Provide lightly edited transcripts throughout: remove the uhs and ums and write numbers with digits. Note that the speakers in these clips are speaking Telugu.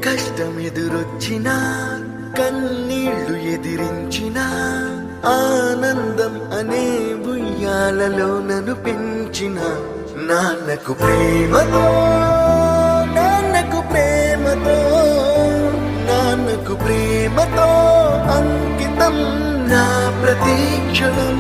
కష్టమెదురొచ్చినా కన్నీళ్లు ఎదిరించినా ఆనందం అనే ఉయ్యాలలో నన్ను పెంచిన నాన్నకు ప్రేమతో నాన్నకు ప్రేమతో నాన్నకు ప్రేమతో అంకితం నా ప్రతీక్షణం.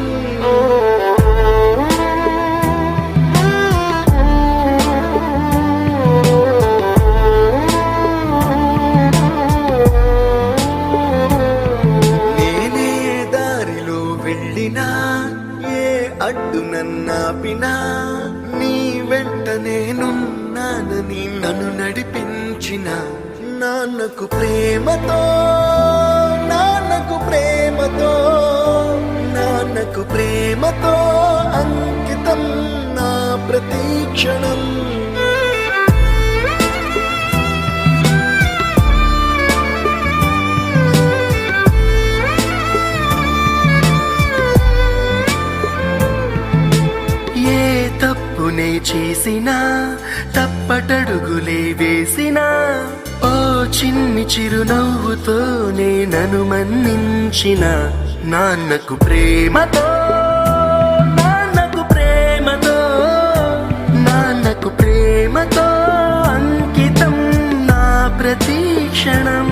అడ్డు నన్నాపినా నీ వెంట నేనున్నానని నన్ను నడిపించిన నాన్నకు ప్రేమతో నాన్నకు ప్రేమతో నాన్నకు ప్రేమతో అంకితం నా ప్రతీక్షణం. తప్పునే చేసినా తప్పటడుగులే వేసినా ఓ చిన్ని చిరునవ్వుతోనే నన్ను మన్నించిన నాన్నకు ప్రేమతో నాన్నకు ప్రేమతో నాన్నకు ప్రేమతో అంకితం నా ప్రతీక్షణం.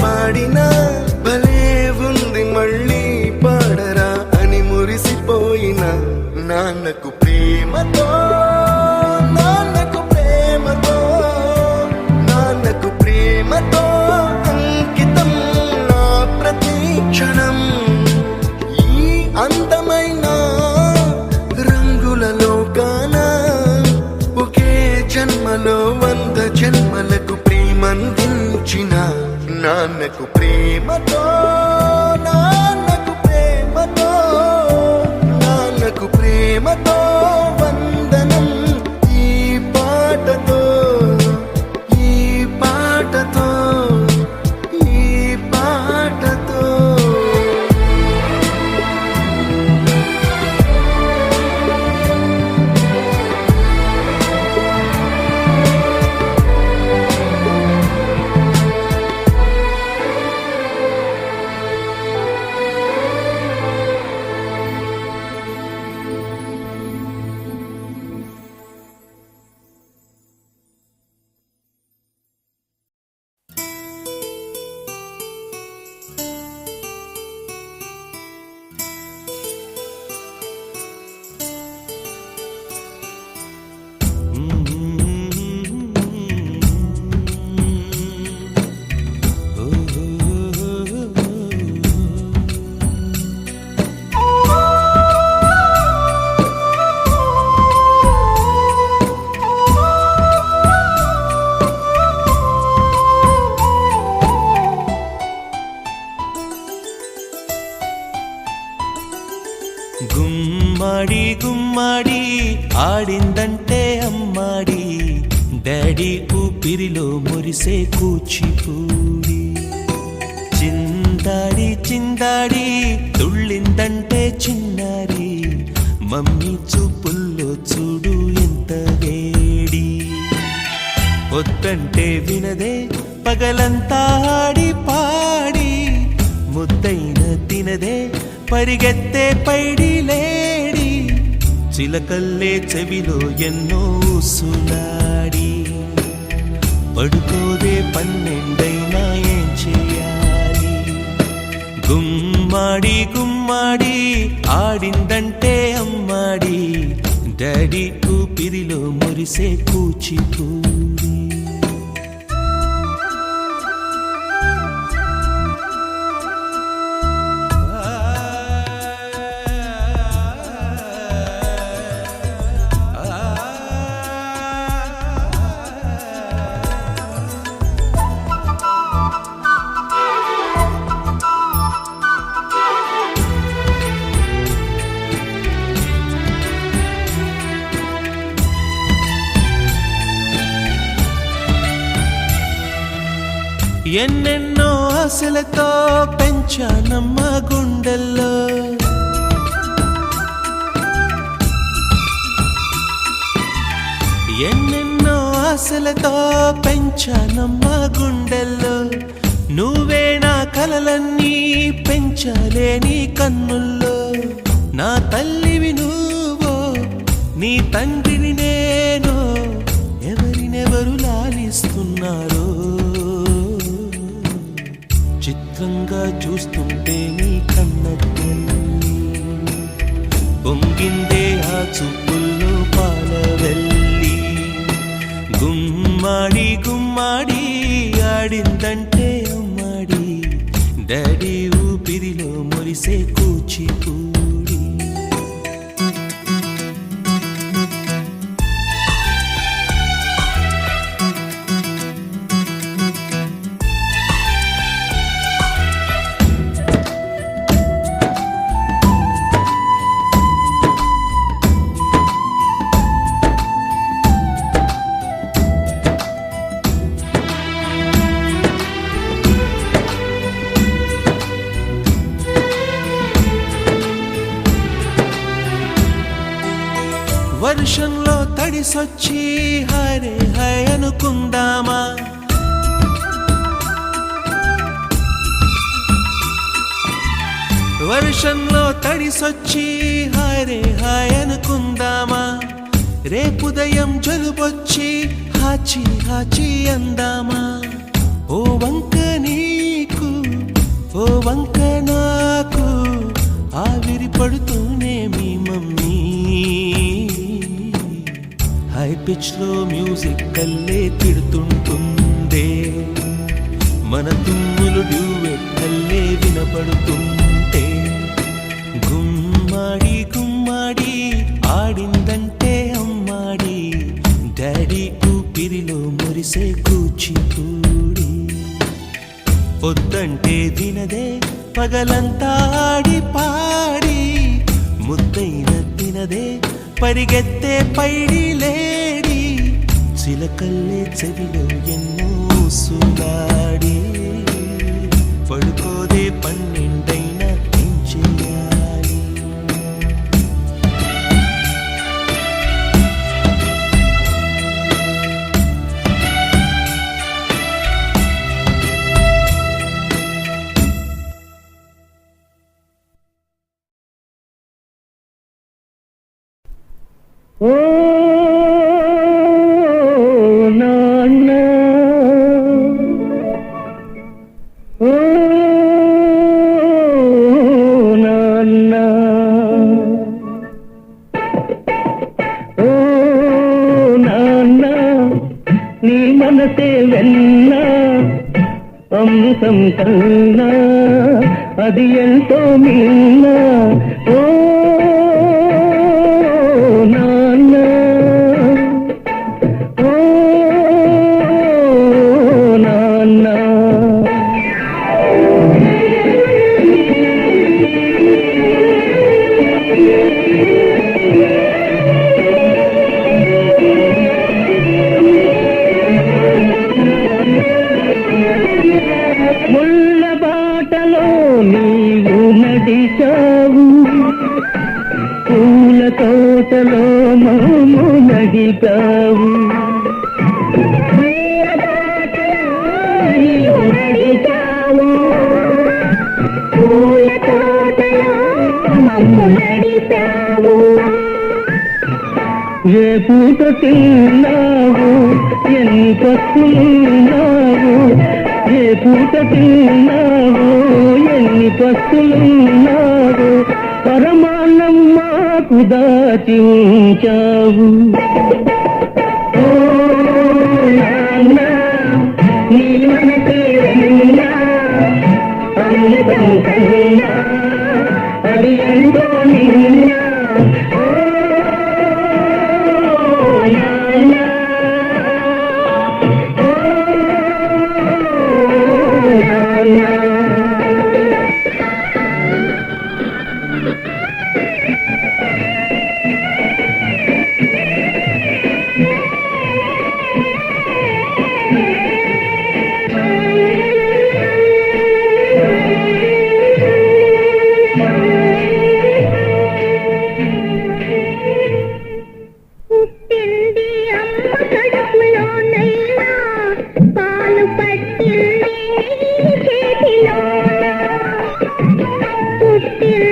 పాడినా భలే ఉంది మళ్ళీ పాడరా అని మురిసిపోయిన నాన్నకు ప్రేమతో నాన్నకు ప్రేమతో నాన్నకు ప్రేమతో అంకితం నా ప్రతీక్షణం. ఈ అందమైన రంగుల లోకాన ఒకే జన్మలో 100 జన్మలకు ప్రేమందించిన నాన్నకు ప్రేమతో నాన్నకు ప్రేమతో నాన్నకు ప్రేమతో వందనం. ఈ పాటతో ఈ పాటతో ఈ పాటతో గుమ్మడి గుమ్మడి ఆడిందంటే అమ్మాడి డాడీ ఊపిరిలో మురిసే కూచిపూడి. చిందాడి చిందాడి తుళ్ళిందంటే చిన్నారి మమ్మీ చూపుల్లో చూడు ఎంత వేడి. వద్దంటే వినదే పగలంతా ఆడి పాడి ముద్దైన తినదే పరిగెత్తే పైడి లేడి. చిలకల్లే చెవిలో ఎన్నో సులాడి పడుకోదే 12 ఏం చేయాలి. గుమ్మాడి గుమ్మాడి ఆడిందంటే అమ్మాడి డాడీ ఊపిరిలో మురిసే కూచిపూడి. ఎన్నెన్నో ఆశలతో పెంచానమ్మ గుండెల్లో, ఎన్నెన్నో ఆశలతో పెంచానమ్మ గుండెల్లో, నువ్వే నా కలలన్నీ పెంచాలే నీ కన్నుల్లో. నా తల్లివి నువ్వో నీ తండ్రిని నేను, ఎవరినెవరు లాలిస్తున్నారో చిత్రంగా చూస్తుంటే నీ కన్న తల్లి. పొంగిందే ఆ చూపుల్లో పాలవెల్లి, గుమ్మాడి గుమ్మాడి ఆడిందంటే అమ్మాడి, డాడీ ఊపిరిలో మురిసే కూచిపూడి. వర్షంలో తడిసొచ్చి హరే హై అనుకుందామా, వర్షంలో తడిసొచ్చి హరే హై అనుకుందామా, రేపుదయం జలుబొచ్చి హాచి హాచి అందామా. ఓ వంక నీకు ఓ వంక నాకు ఆవిరి పడుతూనే మీ మమ్మీ, హై పిచ్ లో మ్యూజిక్ కల్లే తిడుతుంటుందే, మన తుమ్ములు డ్యూయెట్ కల్లే వినపడుతుంటే. గుమ్మాడి గుమ్మాడి ఆడిందంటే అమ్మాడి, డాడీ ఊపిరిలో మురిసే కూచిపూడి. పొద్దంటే తినదే పగలంతా ఆడి పాడి, ముద్దైన తినదే పరిగెత్తే పైడి లేడి, చిలకల్లే చెవిలో ఎన్నో సులాడి. పడుకోదే పన్నెండైనా ఏం చెయ్యాలి. ఓ నాన్న, ఓ నాన్న, ఓ నాన్న, నీ మనసే వెన్న అమృతం కన్నా అది ఎంతో మిన్న. ఓ నాన్న, ఓ నాన్న, ముళ్ళ బాటలో నీవు నడిచావు, పూల తోటలో మమ్ము నడిపావు. పూల తోటలో మమ్ము నడిపావు. ఏ పూట తిన్నావు ఎన్ని పస్తులున్నావు, ఏ పూట తిన్నావు ఎన్ని పస్తులున్నావు, పరమాన్నం మాకు దాచి ఉంచావు. ఓ నాన్న, నీ మనసే వెన్న అమృతం కన్నా అది ఎంతో నిన్న. ఓ నాన్న, ఓ నాన్న.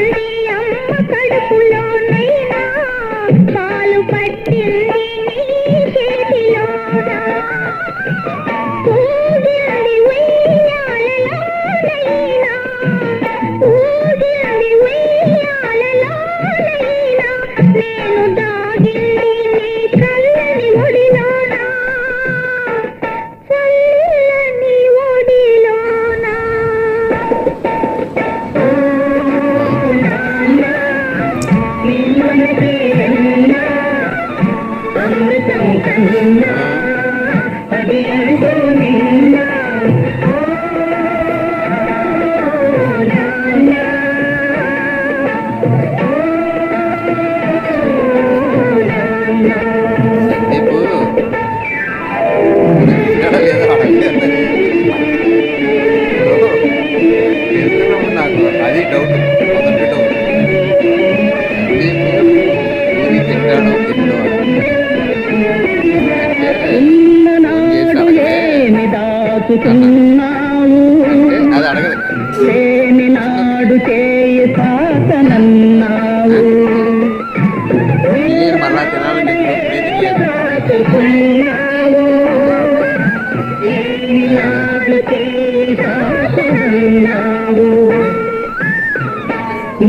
పుట్టింది అమ్మ కడుపులోనైనా పాలు పట్టింది నీ చేతిలోనా ఊగింది ఉయ్యాలలోనైనా ఊగింది ఉయ్యాలలోనైనా నేను దాగింది నీ చల్లని ఒడిలోనా చల్లని ఒడిలోనా అమృతం కన్నా అది అంటూ నిన్నా సందీపు ఇక్కడ లేదు నాకు అది డౌట్ మొదటి డౌట్ సందీపు పూరి తింటాడు ఏమి దాచుకున్నావు అది అడగదు లేని నాడు చేయి సాతనన్నావు ఇది మళ్ళా తినాలంటే ఇప్పుడు దాచుకున్నావు లేని నాడు చేయి సాతనన్నావు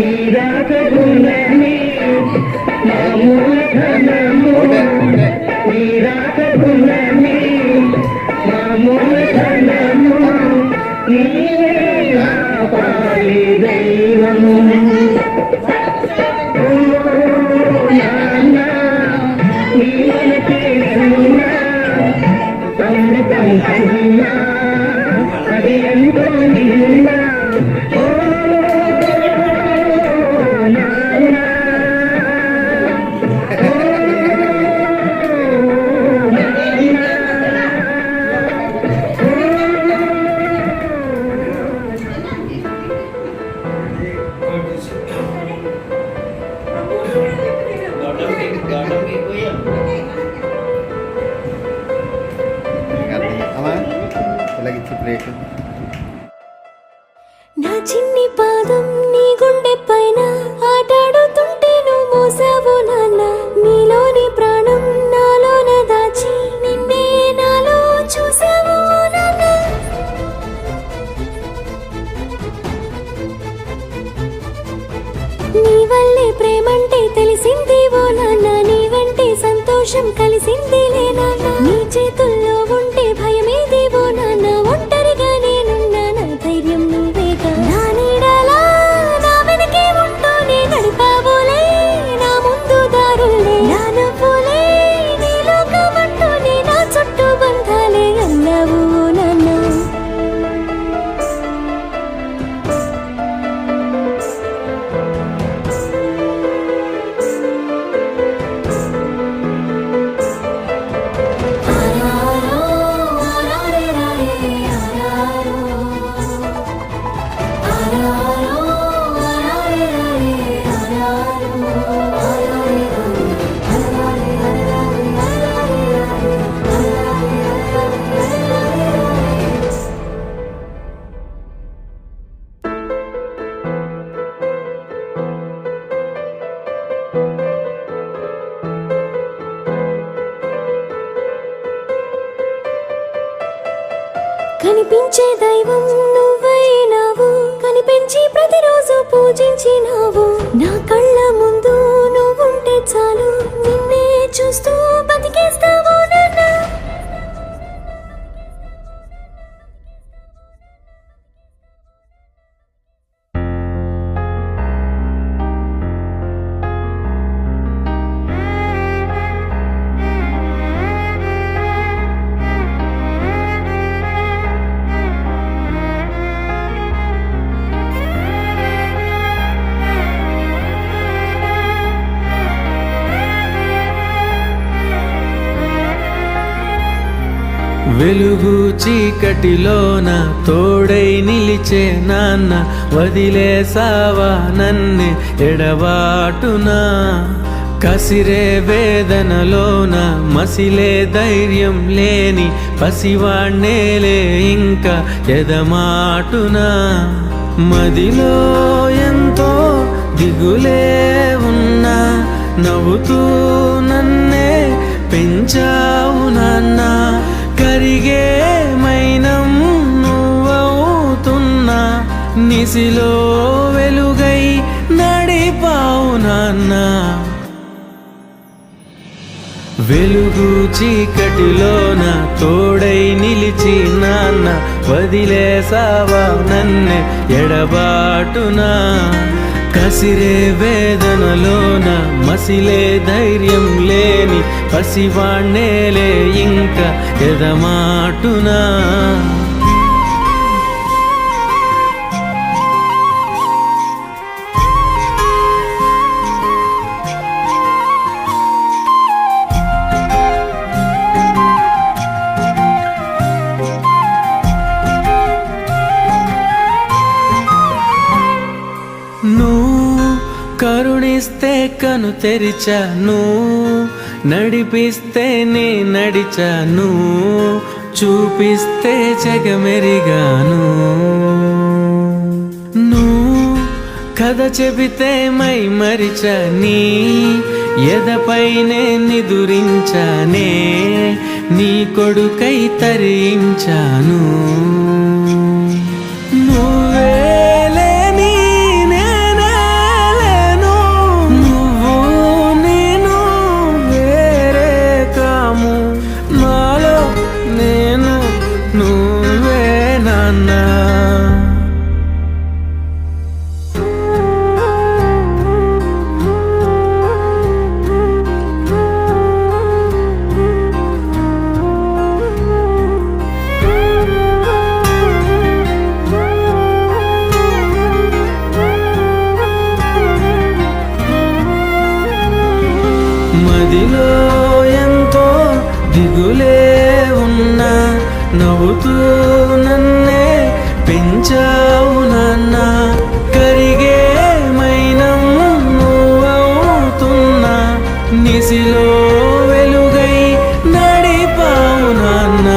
నీరాకగుణమే మామూలధనము నీరాకగుణమే మామూలధనము నీవే నా పాలి దైవము నాన్న నీ మనకే ఉన్నా అమృతం కన్నా అది ఎంతో నిన్నా అమ్మా ఇలాగిచ్చి ప్లేట్ నా చిన్ని పాదం నీ గుండె పైన ఆటాడుతుంటే నువ్వు మోసావు నాన్న నీలోని ప్రాణం నాలోన దాచి నిన్నే నాలో చూసావు నాన్న నీ వల్లే ప్రేమంటే తెలిసింది ఓ నాన్న నీ వంటే సంతోషం కలిసిందిలే నాన్న నీ చేతుల్లో ఉంటే భయమేది ఓ నాన్న ఒంటరిగా నేనున్నా నా ధైర్యం నువ్వేగా నా నీడలా నా వెనకే ఉంటూనే నడిపావులే నా ముందు దారులే నా నవ్వులే నీ లోకమంటూనే నా చుట్టూ బంధాలే అన్నావు ఓ నాన్న కనిపించే దైవం నువ్వైనావు కనిపించి ప్రతిరోజు పూజించినావు నా కళ్ళ ముందు నువ్వుంటే చాలు నిన్నే చూస్తూ బతికేస్తావు నాన్న వెలుగు చీకటిలోన తోడై నిలిచే నాన్న వదిలేసావా నన్నే ఎడబాటునా కసిరే వేదనలోన మసిలే ధైర్యం లేని పసివాణ్ణేలే ఇంకా ఎదమాటునా మదిలో ఎంతో దిగులే ఉన్నా నవ్వుతూ నన్నే పెంచావు నాన్న. కరిగే మైనం నువ్వవుతున్నా, నిసిలో వెలుగై నడిపావు నాన్న. వెలుగు చీకటిలోన తోడై నిలిచి నాన్న, వదిలేసావా నన్నే ఎడబాటునా. కసిరే వేదనలోన మసిలే ధైర్యం లేని పసివాణ్ణేలే ఇంకా ఎదమాటునా. కరుణిస్తే కను తెరిచాను, నడిపిస్తే నే నడిచాను, చూపిస్తే జగమెరిగాను. నువ్వు కథ చెబితే మై మరిచని, ఎదపైనే నిదురించానే, నీ కొడుకై తరించాను. మదిలో ఎంతో దిగులే ఉన్నా, నవ్వుతూ నన్నే పెంచావు నాన్న. కరిగే మైనం నువ్వవుతున్నా, నిసిలో వెలుగై నడిపావు నాన్న.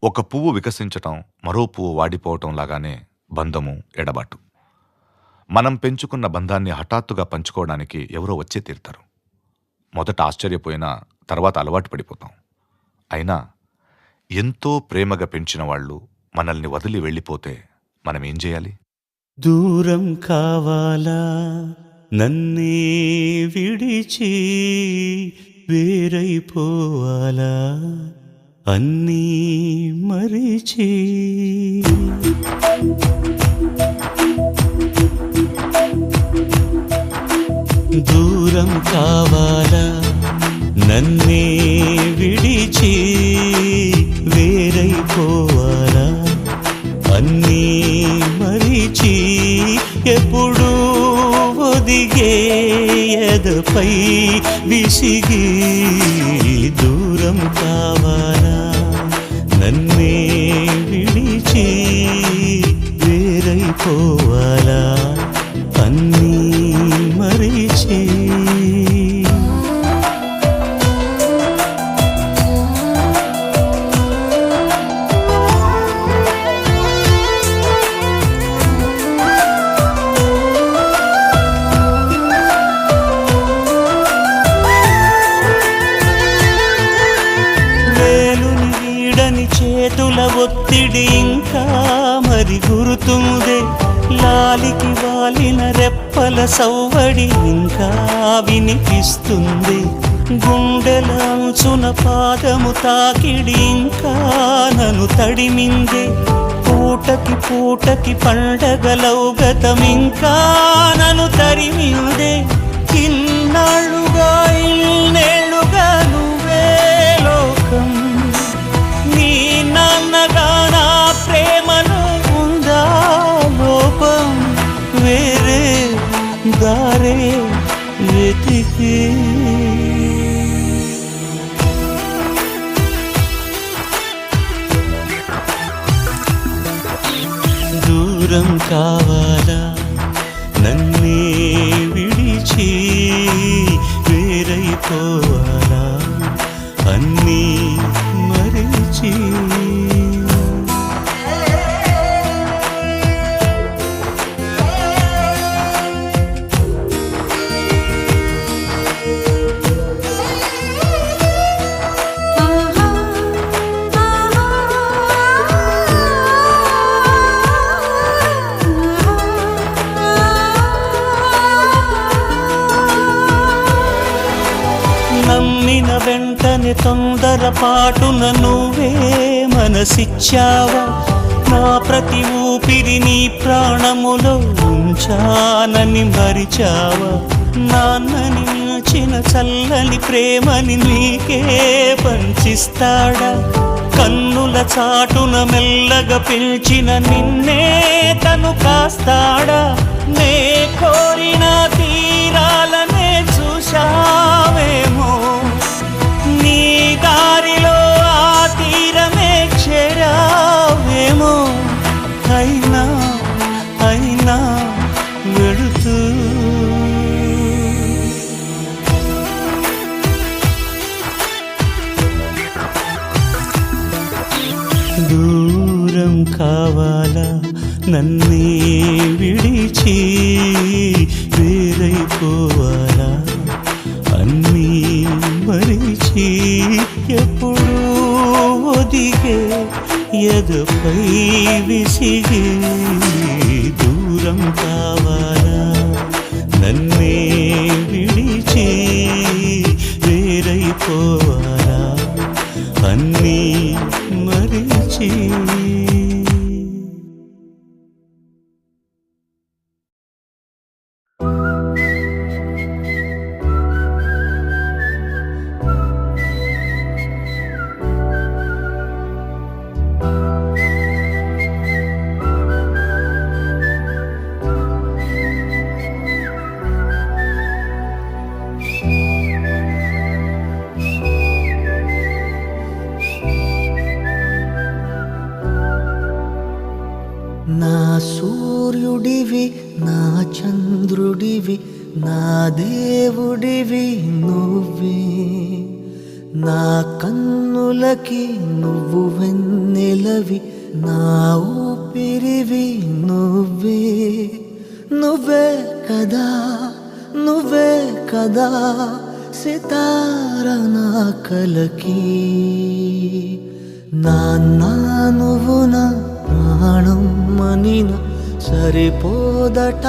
ఒక పువ్వు వికసించటం, మరో పువ్వు వాడిపోవటం లాగానే బంధము ఎడబాటు. మనం పెంచుకున్న బంధాన్ని హఠాత్తుగా పంచుకోవడానికి ఎవరో వచ్చే తీరుతారు. మొదట ఆశ్చర్యపోయినా తర్వాత అలవాటు పడిపోతాం. అయినా ఎంతో ప్రేమగా పెంచిన వాళ్ళు మనల్ని వదిలి వెళ్ళిపోతే మనం ఏం చేయాలి? దూరం కావాలా నన్నే విడిచి, వేరైపోవాలా అన్నీ మరిచి. దూరం కావాలా నన్నే విడిచి, వేరైపోవాలా అన్నీ మరిచి. ఎప్పుడు ఒదిగే ఎదపై విసిగి, దూరం కావాలా నన్నే విడిచి, వేరైపోవాలా అన్నీ మరిచి. వేలుని వీడని చేతుల ఒత్తిడి ఇంకా మరి గురుతుందే. లాలికి వాలిన రెప్పల సవ్వడి ఇంకా వినిపిస్తుంది. గుండెల అంచున పాదము తాకిడి ఇంకా నన్ను తడిమిందే. పూటకి పూటకి పండగలవు గతమింకా నన్ను తరిమిందే. ఇన్నాళ్ళుగా ఇన్నేళ్ళుగా నువ్వే లోకం, నీ నాన్నగా నా ప్రేమలో ఉందా లోపం. వేరే దారే వెతికి దూరం కావాలా నన్నే విడిచి, వేరైపోవాలా అన్నీ మరిచి. కనే తొందరపాటున నువ్వే మనసిచ్చావా నా ప్రతి ఊపిరి నీ ప్రాణములో ఉంచానని మరిచావా నాన్నని మించిన చల్లని ప్రేమని నీకే పంచిస్తాడా కన్నుల చాటున మెల్లగా పిలిచిన నిన్నే తను కాస్తాడా నే కోరిన తీరాలనే చూశావేమో నీ దారిలో ఆ తీరమే చేరావేమో అయినా అయినా వెళుతూ దూరం కావాలా నన్నే విడిచి వేరైపోవాలా అన్నీ మరిచి ఎప్పుడు ఒదిగే ఎదపై విసిగే దూరం కావాలా నన్నే విడిచి వేరైపోవాలా అన్నీ మరిచి నా సూర్యుడివి నా చంద్రుడివి నా దేవుడివి నువ్వే నా కన్నులకి నువ్వు వెన్నెలవి నా ఊపిరివి నువ్వే నువ్వే కదా నువ్వే కదా సితార నా కలకి నాన్న నువ్వు నా ప్రాణం మనిన సరిపోదట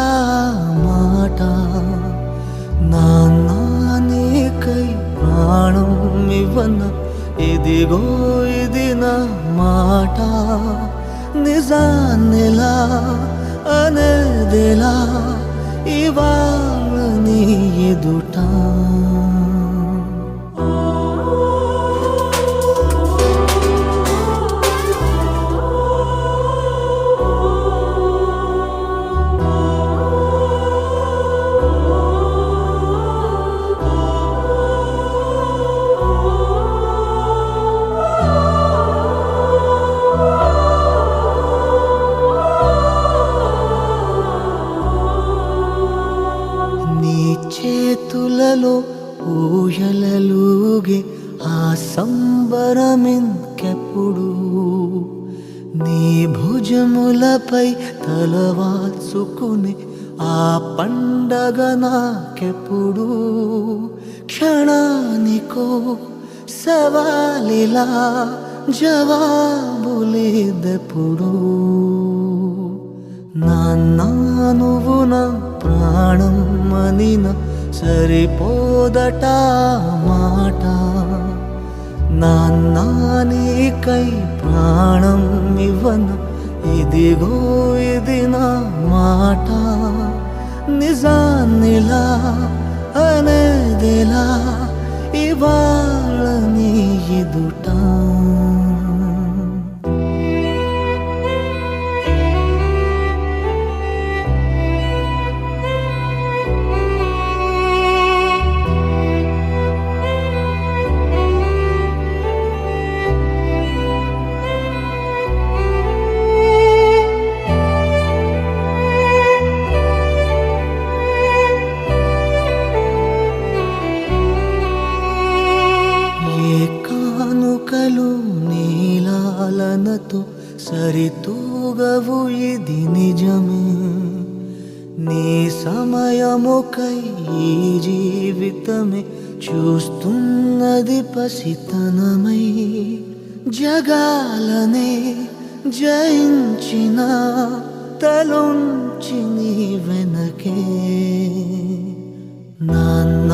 మాట నాన్న నీకై ప్రాణం ఇవ్వన ఇదిగో ఇది నా మాట నిజాన్నిలా అనేదిలా ఇవాళ నీ ఎదుట చేతులలో ఊయలలుగే ఆ సంబరమింకెప్పుడు నీ భుజములపై తలవాల్చుకుని ఆ పండగ నాకెప్పుడు క్షణానికో సవాలిలా జవాబులేదెప్పుడు నాన్న నువ్వు నా ప్రాణం మనిన సరిపోదట మాట నాన్న నీకై ప్రాణం ఇవ్వన ఇదిగో ఇది నా మాట నిజాన్నిలా అనేదిలా ఇవాళ నీ ఎదుట నీలాలనతో సరితూగవు ఇది నిజమే నీ సమయముకై ఈ జీవితమే చూస్తున్నది పసితనమై జగాలనే జయించిన తలొంచి నీ వెనకే నాన్న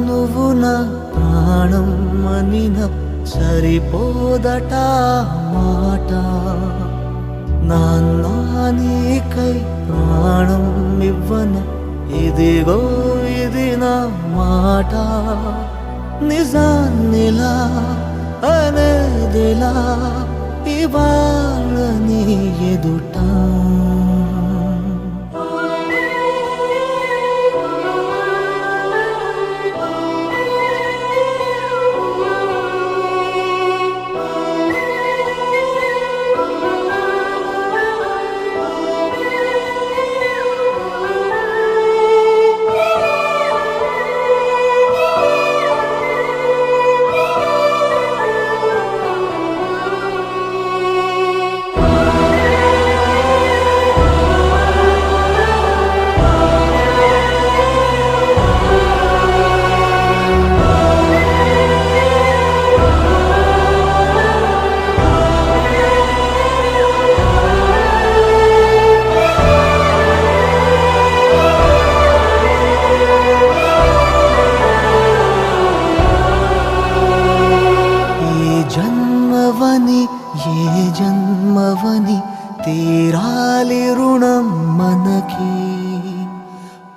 నువ్వు నా ప్రాణం మనిన సరిపోదట మాట నాన్న నీకై ప్రాణం ఇవ్వన ఇదిగో ఇది నా మాట నిజాన్నిలా అనేదిలా ఇవాళ నీ ఎదుట జన్మవని ఏ జన్మవని తీరాలి రుణం మనకి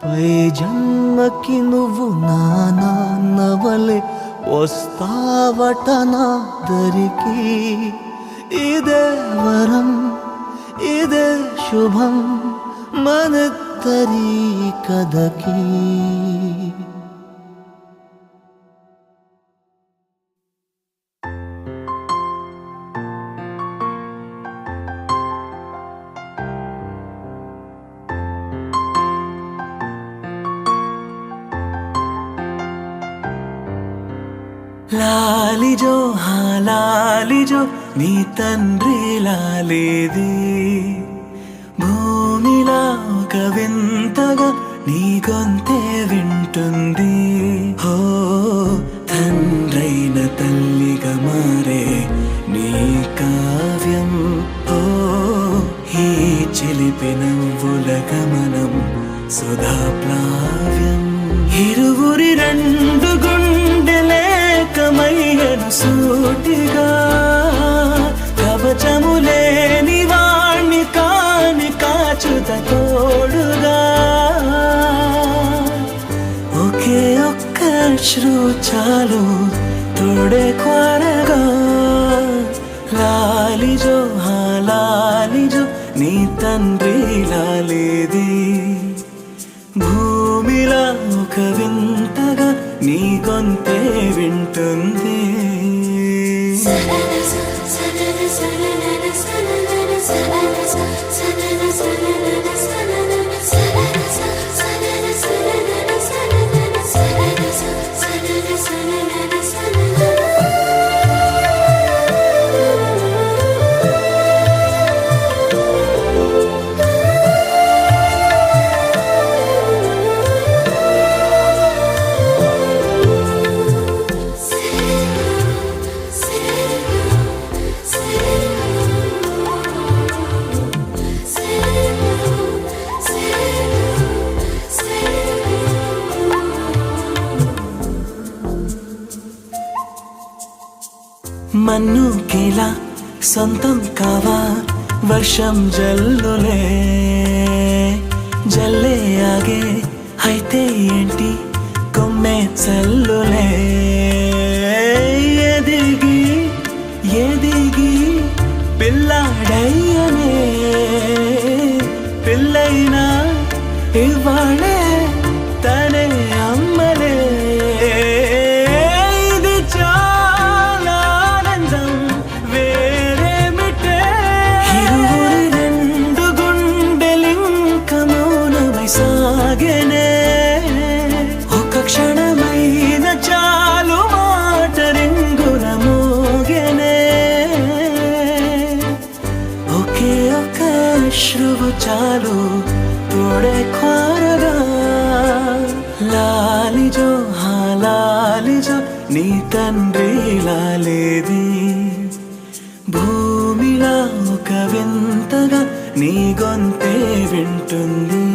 పై జన్మకి నువ్వు నా నాన్నవలే వస్తావట నా దరికి ఇదే వరం ఇదే శుభం మనద్దరి కథకి లాలిజో లాలిజో నీ తండ్రి లాలేది భూమిలా ఒక వింతగా నీ గొంతే వింటుంది హో తండ్రైన తల్లిగా మారే నీ కావ్యం ఓ ఈ చిలిపి నవ్వుల గమనం సుధా ప్లావ్యం ఇరువురి రెండు గుండెలేకమయ్యను సూటిగా కవచములేని వాణ్ణి కాని కాచుత తోడుగా ఒకే ఒక్క అశ్రు చాలు తోడే కొరగా లాలిజో లాలిజో నీ తండ్రి లాలేది భూమిలా ఒక వింతగా నీ గొంతే వింటుంది మన్ను కేలా సొంతం కావా వర్షం జల్లులే జల్లే ఆగే అయితే ఏంటి కొమ్మే చల్లులే ఎదిగి ఎదిగి పిల్లాడయ్యనే పిల్లైనా ఇవాళే తనే అమ్మలే ఇది చాలా ఆనందం వేరేమిటే ఇరువురి రెండు గుండెలింక మౌనమై సాగెనే ఒక క్షణమైన చాలు మాట రింగుల మోగెనే ఒకే ఒక అశ్రువు చాలు తోడే కోరగా లాలిజో లాలిజో నీ తండ్రి లాలేది భూమిలా ఒక వింతగా నీ గొంతే వింటుంది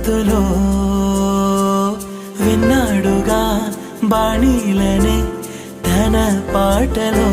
గొంతులో విన్నాడుగా బాణీలనే తన పాటలో